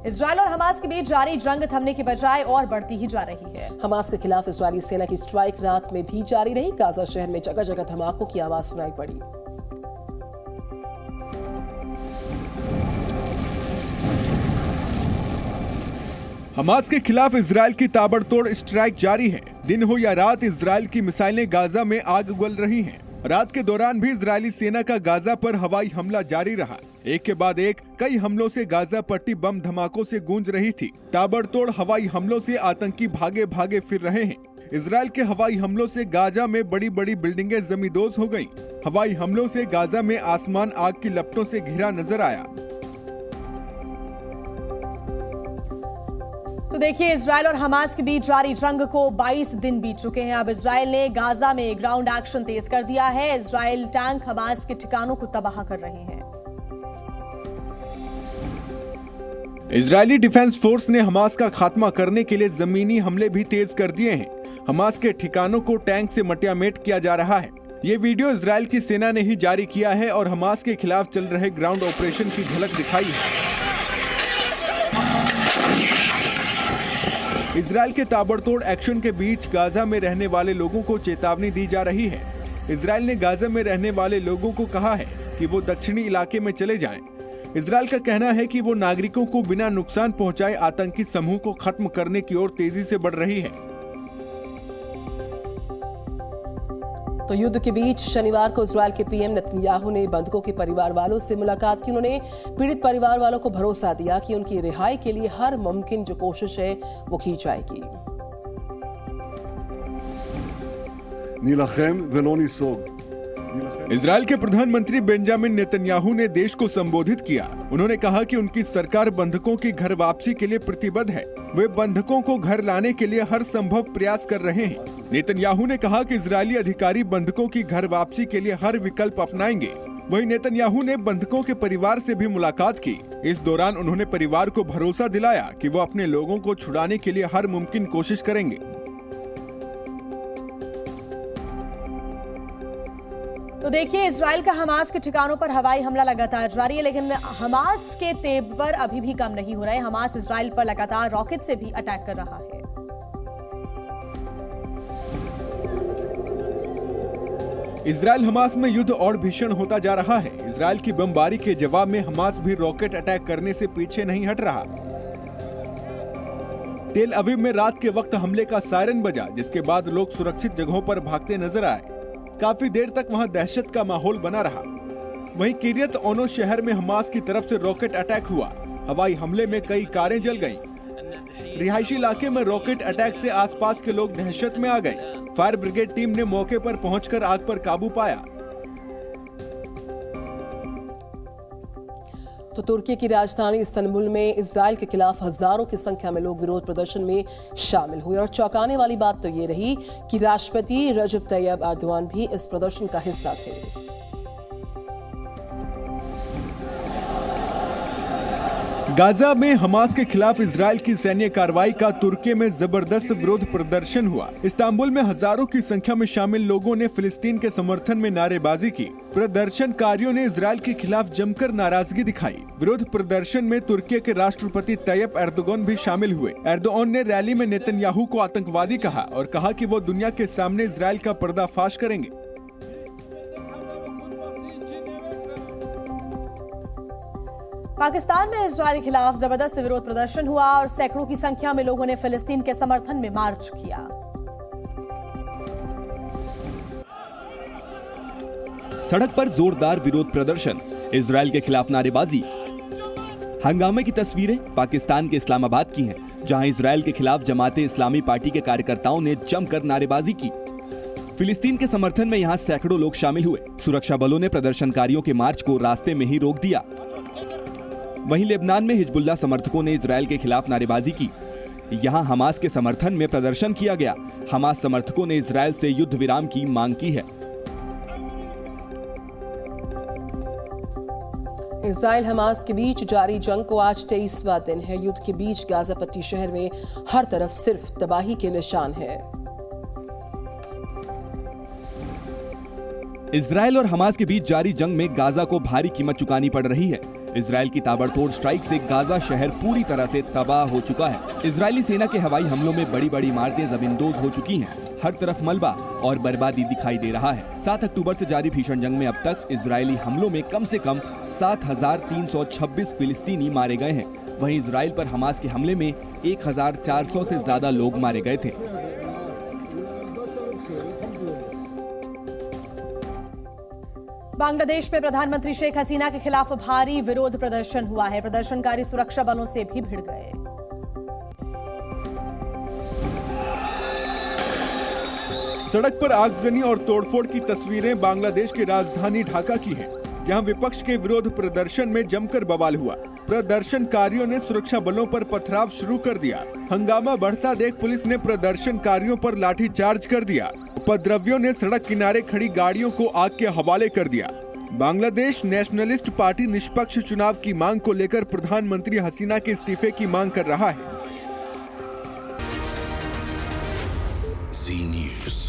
Israel और Hamas के बीच जारी जंग थमने की बजाय और बढ़ती ही जा रही है। हमास के खिलाफ इजरायली सेना की स्ट्राइक रात में भी जारी रही। गाजा शहर में जगह जगह धमाकों की आवाज सुनाई पड़ी। हमास के खिलाफ इजरायल की ताबड़तोड़ स्ट्राइक जारी है। दिन हो या रात, इजरायल की मिसाइलें गाजा में आग उगल रही हैं। रात के दौरान भी इजरायली सेना का गाजा पर हवाई हमला जारी रहा। एक के बाद एक कई हमलों से गाजा पट्टी बम धमाकों से गूंज रही थी। ताबड़तोड़ हवाई हमलों से आतंकी भागे भागे फिर रहे हैं। इजरायल के हवाई हमलों से गाजा में बड़ी बड़ी बिल्डिंगें जमींदोज हो गईं। हवाई हमलों से गाजा में आसमान आग की लपटों से घिरा नजर आया। तो देखिए, इजरायल और हमास के बीच जारी जंग को 22 दिन बीत चुके हैं। अब इजरायल ने गाजा में ग्राउंड एक्शन तेज कर दिया है। इजरायल टैंक हमास के ठिकानों को तबाह कर रहे हैं। इजरायली डिफेंस फोर्स ने हमास का खात्मा करने के लिए जमीनी हमले भी तेज कर दिए हैं। हमास के ठिकानों को टैंक से मटियामेट किया जा रहा है। ये वीडियो इजरायल की सेना ने ही जारी किया है और हमास के खिलाफ चल रहे ग्राउंड ऑपरेशन की झलक दिखाई है। इजरायल के ताबड़तोड़ एक्शन के बीच गाजा में रहने वाले लोगों को चेतावनी दी जा रही है। इजरायल ने गाजा में रहने वाले लोगों को कहा है कि वो दक्षिणी इलाके में चले जाएं। इजरायल का कहना है कि वो नागरिकों को बिना नुकसान पहुंचाए आतंकी समूह को खत्म करने की ओर तेजी से बढ़ रही है। तो युद्ध के बीच शनिवार को इजरायल के पीएम नेतन्याहू ने बंधकों के परिवार वालों से मुलाकात की। उन्होंने पीड़ित परिवार वालों को भरोसा दिया कि उनकी रिहाई के लिए हर मुमकिन जो कोशिश है वो की जाएगी। इजरायल के प्रधानमंत्री बेंजामिन नेतन्याहू ने देश को संबोधित किया। उन्होंने कहा कि उनकी सरकार बंधकों की घर वापसी के लिए प्रतिबद्ध है। वे बंधकों को घर लाने के लिए हर संभव प्रयास कर रहे हैं। नेतन्याहू ने कहा कि इजरायली अधिकारी बंधकों की घर वापसी के लिए हर विकल्प अपनाएंगे। वहीं नेतन्याहू ने बंधकों के परिवार से भी मुलाकात की। इस दौरान उन्होंने परिवार को भरोसा दिलाया कि वो अपने लोगों को छुड़ाने के लिए हर मुमकिन कोशिश करेंगे। तो देखिए, इजरायल का हमास के ठिकानों पर हवाई हमला लगातार जारी है, लेकिन हमास के तेवर अभी भी कम नहीं हो रहे। हमास इजरायल पर लगातार रॉकेट से भी अटैक कर रहा है। इजरायल हमास में युद्ध और भीषण होता जा रहा है। इजरायल की बमबारी के जवाब में हमास भी रॉकेट अटैक करने से पीछे नहीं हट रहा। तेल अवीव में रात के वक्त हमले का सायरन बजा, जिसके बाद लोग सुरक्षित जगहों पर भागते नजर आए। काफी देर तक वहां दहशत का माहौल बना रहा। वहीं किरियत ओनो शहर में हमास की तरफ से रॉकेट अटैक हुआ। हवाई हमले में कई कारें जल गईं। रिहायशी इलाके में रॉकेट अटैक से आसपास के लोग दहशत में आ गए। फायर ब्रिगेड टीम ने मौके पर पहुंचकर आग पर काबू पाया। तो तुर्की की राजधानी इस्तांबुल में इजरायल के खिलाफ हजारों की संख्या में लोग विरोध प्रदर्शन में शामिल हुए और चौंकाने वाली बात तो ये रही कि राष्ट्रपति रजब तैयब एर्दोआन भी इस प्रदर्शन का हिस्सा थे। गाजा में हमास के खिलाफ इजरायल की सैन्य कार्रवाई का तुर्की में जबरदस्त विरोध प्रदर्शन हुआ। इस्तांबुल में हजारों की संख्या में शामिल लोगों ने फिलिस्तीन के समर्थन में नारेबाजी की। प्रदर्शनकारियों ने इजरायल के खिलाफ जमकर नाराजगी दिखाई। विरोध प्रदर्शन में तुर्की के राष्ट्रपति तैयब एर्दोगन भी शामिल हुए। एर्दोगन ने रैली में नेतन्याहू को आतंकवादी कहा और कहा कि वो दुनिया के सामने इजरायल का पर्दाफाश करेंगे। पाकिस्तान में इजरायल के खिलाफ जबरदस्त विरोध प्रदर्शन हुआ और सैकड़ों की संख्या में लोगों ने फिलिस्तीन के समर्थन में मार्च किया। सड़क पर जोरदार विरोध प्रदर्शन, इजरायल के खिलाफ नारेबाजी। हंगामे की तस्वीरें पाकिस्तान के इस्लामाबाद की हैं, जहां इजरायल के खिलाफ जमाते इस्लामी पार्टी के कार्यकर्ताओं ने जमकर नारेबाजी की। फिलिस्तीन के समर्थन में यहां सैकड़ों लोग शामिल हुए। सुरक्षा बलों ने प्रदर्शनकारियों के मार्च को रास्ते में ही रोक दिया। वहीं लेबनान में हिजबुल्लाह समर्थकों ने इजरायल के खिलाफ नारेबाजी की। यहां हमास के समर्थन में प्रदर्शन किया गया। हमास समर्थकों ने इजरायल से युद्ध विराम की मांग की है। इजरायल हमास के बीच जारी जंग को आज 23वां दिन है। युद्ध के बीच गाजा पट्टी शहर में हर तरफ सिर्फ तबाही के निशान है। इजरायल और हमास के बीच जारी जंग में गाजा को भारी कीमत चुकानी पड़ रही है। इजराइल की ताबड़तोड़ स्ट्राइक से गाजा शहर पूरी तरह से तबाह हो चुका है। इजरायली सेना के हवाई हमलों में बड़ी बड़ी इमारतें जमींदोज हो चुकी हैं। हर तरफ मलबा और बर्बादी दिखाई दे रहा है। 7 अक्टूबर से जारी भीषण जंग में अब तक इजरायली हमलों में कम से कम 7,326 फिलिस्तीनी मारे गए हैं। वहीं इजराइल पर हमास के हमले में 1,400 से ज्यादा लोग मारे गए थे। बांग्लादेश में प्रधानमंत्री शेख हसीना के खिलाफ भारी विरोध प्रदर्शन हुआ है। प्रदर्शनकारी सुरक्षा बलों से भी भिड़ गए। सड़क पर आगजनी और तोड़फोड़ की तस्वीरें बांग्लादेश की राजधानी ढाका की हैं, जहां विपक्ष के विरोध प्रदर्शन में जमकर बवाल हुआ। प्रदर्शनकारियों ने सुरक्षा बलों पर पथराव शुरू कर दिया। हंगामा बढ़ता देख पुलिस ने प्रदर्शनकारियों पर लाठीचार्ज कर दिया। उपद्रवियों ने सड़क किनारे खड़ी गाड़ियों को आग के हवाले कर दिया। बांग्लादेश नेशनलिस्ट पार्टी निष्पक्ष चुनाव की मांग को लेकर प्रधानमंत्री हसीना के इस्तीफे की मांग कर रहा है। Z News.